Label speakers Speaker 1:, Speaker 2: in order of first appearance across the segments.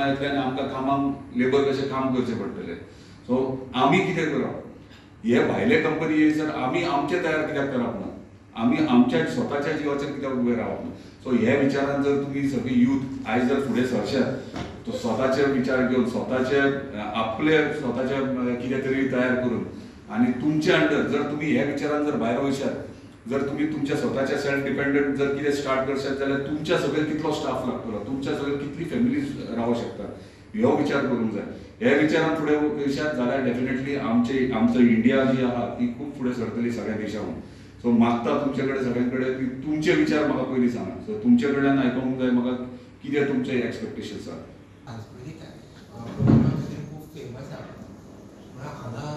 Speaker 1: आणि आमकां कामाक लेबर कशें काम करचें पडटलें. सो आमी कितें करप, हे भायले कंपनी येयसर आमी आमचे तयार कित्याक करप ना, आमी आमच्या स्वताच्या जिवाचेर कित्याक उबे रावप ना. सो हे विचारान जर तुमी सगळी यूथ आयज जर फुडें सरशात, तो स्वताचे विचार घेवन स्वताचे आपले स्वताचे कितें तरी तयार करून आनी तुमचे अंडर जर तुमी हे विचारान जर भायर वयशात, जर तुम्ही तुमच्या स्वतःच्या सेल्फ डिपेंडंट जर कितें स्टार्ट करशात जाल्यार तुमच्या सगळ्याक कितलो स्टाफ लागतलो, तुमच्या सगळ्याक कितली फॅमिलीज रावूंक शकता, ह्यो विचार करूंक जाय. हे विचारान फुडें वयशात जाल्यार डेफिनेटली आमचो इंडिया जी आहा ती खूब फुडें सरतली सगळ्या देशांत. सो मागता तुमचे कडेन सगळ्यां कडेन की तुमचे विचार म्हाका पयलीं सांगा. सो तुमचे कडल्यान आयकूंक जाय म्हाका कितें तुमचे एक्सपेक्टेशन्स आहा.
Speaker 2: खूब फेमस आहा हांगा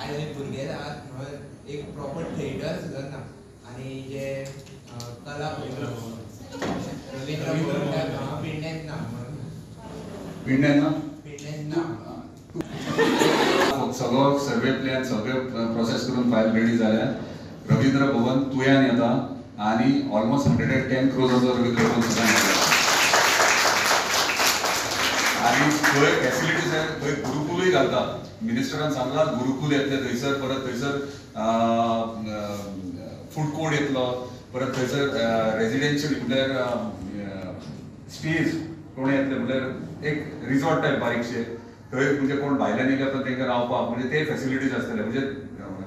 Speaker 2: आयज भुरगे आहात एक प्रॉपर थिएटर सुद्दां ना आनी जे कला पिंड्यान ना
Speaker 1: सगळो सर्वे प्लॅन सगळे प्रोसेस करून फायल रेडी जाल्या. रवींद्र भवन तुयन येता आनी ऑलमोस्ट 110 crores रवींद्र भवन सुद्दां येता आनी थंय फॅसिलिटीज आसात. थंय गुरुकुलूय घालता. मिनिस्टरान सांगलां गुरुकुल येतले थंयसर, परत थंयसर फूड कोर्ट येतलो, परत थंयसर रेजिडेन्शियल म्हणल्यार स्टेज कोण येतले म्हणल्यार एक रिसॉर्ट टायप बारीकशे थंय म्हणजे कोण भायल्यान येयले तर तांकां रावपाक म्हणजे ते फॅसिलिटीज आसतले. म्हणजे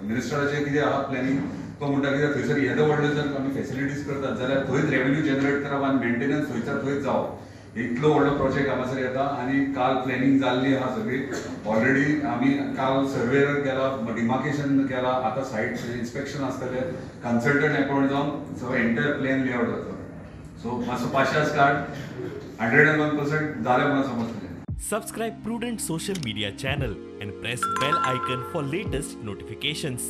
Speaker 1: मिनिस्टराचें कितें आहा प्लॅनिंग तो म्हणटा कित्याक थंयसर येदो व्हडले जर आमी फॅसिलिटीज करतात जाल्यार थंयच रेवेन्यू जनरेट करप आनी मेंटेनन्स थंयच जावप. इतलो व्हडलो प्रोजेक्ट हांगासर येता आनी काल प्लॅनिंग जाल्ली आहा सगळी. ऑलरेडी आमी काल सर्वेयर केला, डिमार्केशन केला, आतां सायट इन्स्पेक्शन आसतले, कन्सल्टंट अपॉइंट जावन सगळो एंटायर प्लॅन लेआउट जातलो. सो मातसो पाशास काड 101% जालें म्हणून समजतलें.
Speaker 3: Subscribe Prudent social media channel and press bell icon for latest notifications.